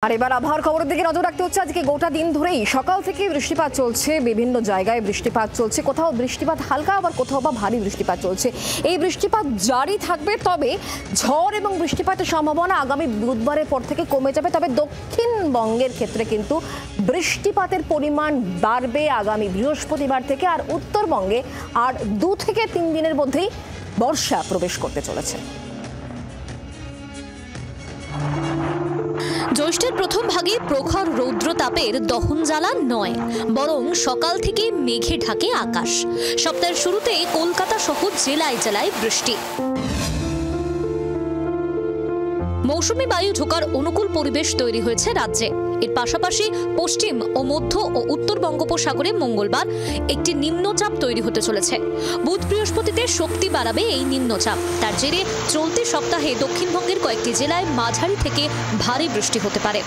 আর এবার আবহাওয়ার খবরের দিকে নজর রাখতে হচ্ছে। আজকে গোটা দিন ধরেই সকাল থেকে বৃষ্টিপাত চলছে, বিভিন্ন জায়গায় বৃষ্টিপাত চলছে, কোথাও বৃষ্টিপাত হালকা আবার কোথাও বা ভারী বৃষ্টিপাত চলছে। এই বৃষ্টিপাত জারি থাকবে, তবে ঝড় এবং বৃষ্টিপাতের সম্ভাবনা আগামী বুধবারের পর থেকে কমে যাবে। তবে দক্ষিণবঙ্গের ক্ষেত্রে কিন্তু বৃষ্টিপাতের পরিমাণ বাড়বে আগামী বৃহস্পতিবার থেকে। আর উত্তরবঙ্গে আর 2 থেকে 3 দিনের মধ্যেই বর্ষা প্রবেশ করতে চলেছে। জ্যৈষ্ঠের প্রথম ভাগে প্রখর রৌদ্রতাপের দহন জ্বালা নয়, বরং সকাল থেকে মেঘে ঢাকে আকাশ। সপ্তাহের শুরুতে কলকাতা সহ জেলায় জেলায় বৃষ্টি। মৌসুমী বায়ু ঢোকার অনুকূল পরিবেশ তৈরি হয়েছে রাজ্যে। এর পাশাপাশি পশ্চিম ও মধ্য ও উত্তর বঙ্গোপসাগরে মঙ্গলবার একটি নিম্নচাপ তৈরি হতে চলেছে। বুধ বৃহস্পতিতে শক্তি বাড়াবে এই নিম্নচাপ। তার জেরে চলতি সপ্তাহে দক্ষিণবঙ্গের কয়েকটি জেলায় মাঝারি থেকে ভারী বৃষ্টি হতে পারে।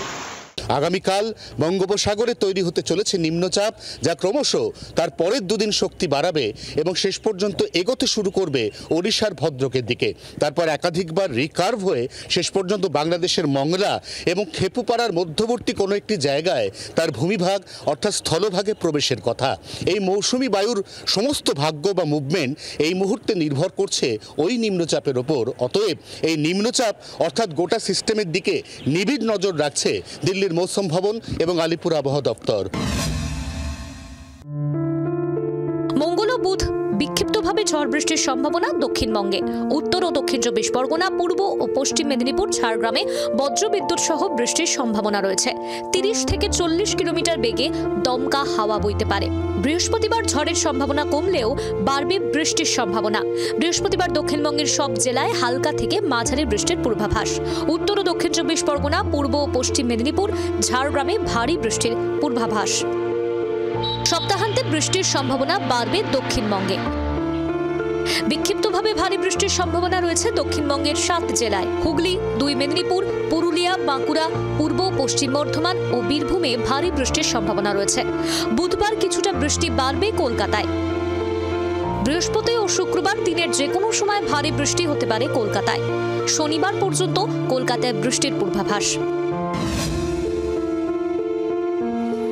আগামীকাল বঙ্গোপসাগরে তৈরি হতে চলেছে নিম্নচাপ, যা ক্রমশ তার পরের 2 দিন শক্তি বাড়াবে এবং শেষ পর্যন্ত এগোতে শুরু করবে ওড়িশার ভদ্রকের দিকে। তারপর একাধিকবার রিকার্ভ হয়ে শেষ পর্যন্ত বাংলাদেশের মংলা এবং খেপুপাড়ার মধ্যবর্তী কোনো একটি জায়গায় তার ভূমিভাগ অর্থাৎ স্থলভাগে প্রবেশের কথা। এই মৌসুমি বায়ুর সমস্ত ভাগ্য বা মুভমেন্ট এই মুহূর্তে নির্ভর করছে ওই নিম্নচাপের ওপর। অতএব এই নিম্নচাপ অর্থাৎ গোটা সিস্টেমের দিকে নিবিড় নজর রাখছে দিল্লির মৌসুম ভবন এবং আলিপুর আবহাওয়া দপ্তর। মঙ্গল ও বুধ বিক্ষিপ্তভাবে ঝড় বৃষ্টির সম্ভাবনা দক্ষিণবঙ্গে। উত্তর ও দক্ষিণ 24 পরগনা, পূর্ব ও পশ্চিম মেদিনীপুর, ঝাড়গ্রামে বজ্রবিদ্যুৎ সহ বৃষ্টির সম্ভাবনা রয়েছে। 30 থেকে 40 কিলোমিটার বেগে দমকা হাওয়া বইতে পারে। বৃহস্পতিবার ঝড়ের সম্ভাবনা কমলেও বাড়বে বৃষ্টির সম্ভাবনা। বৃহস্পতিবার দক্ষিণবঙ্গের সব জেলায় হালকা থেকে মাঝারি বৃষ্টির পূর্বাভাস। উত্তর ও দক্ষিণ 24 পরগনা, পূর্ব ও পশ্চিম মেদিনীপুর, ঝাড়গ্রামে ভারী বৃষ্টির পূর্বাভাস। সপ্তাহান্তে বৃষ্টির সম্ভাবনা বাড়বে দক্ষিণবঙ্গে। বিক্ষিপ্তভাবে ভারী বৃষ্টির সম্ভাবনা রয়েছে দক্ষিণবঙ্গের 7 জেলায়। হুগলি, 2 মেদিনীপুর, পুরুলিয়া, বাঁকুড়া, পূর্ব পশ্চিম বর্ধমান ও বীরভূমে ভারী বৃষ্টির সম্ভাবনা রয়েছে। বুধবার কিছুটা বৃষ্টি বাড়বে কলকাতায়। বৃহস্পতি ও শুক্রবার দিনের যে কোনো সময় ভারী বৃষ্টি হতে পারে কলকাতায়। শনিবার পর্যন্ত কলকাতায় বৃষ্টির পূর্বাভাস।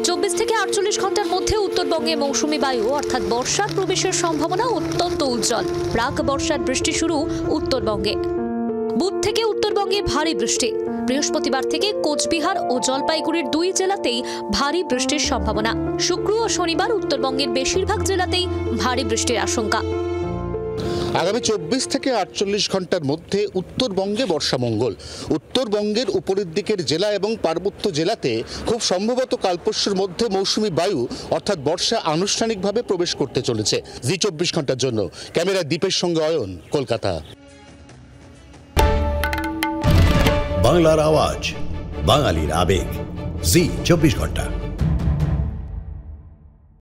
24 থেকে 48 ঘন্টার মধ্যে উত্তরবঙ্গে মৌসুমী বায়ু অর্থাৎ বর্ষার প্রবেশের সম্ভাবনা অত্যন্ত উজ্জ্বল। প্রাক বর্ষার বৃষ্টি শুরু উত্তরবঙ্গে। বুধ থেকে উত্তরবঙ্গে ভারী বৃষ্টি। বৃহস্পতিবার থেকে কোচবিহার ও জলপাইগুড়ির 2 জেলাতেই ভারী বৃষ্টির সম্ভাবনা। শুক্র ও শনিবার উত্তরবঙ্গের বেশিরভাগ জেলাতেই ভারী বৃষ্টির আশঙ্কা। আগামী 24 থেকে 48 ঘন্টার মধ্যে উত্তরবঙ্গে বর্ষামঙ্গল। উত্তরবঙ্গের উপরের দিকের জেলা এবং পার্বত্য জেলাতে খুব সম্ভবত কালপরশুর মধ্যে মৌসুমী বায়ু অর্থাৎ বর্ষা আনুষ্ঠানিকভাবে প্রবেশ করতে চলেছে। জি 24 ঘন্টার জন্য ক্যামেরা দীপের সঙ্গে অয়ন, কলকাতা। বাংলার আওয়াজ, বাঙালির আবেগ, জি 24 ঘন্টা।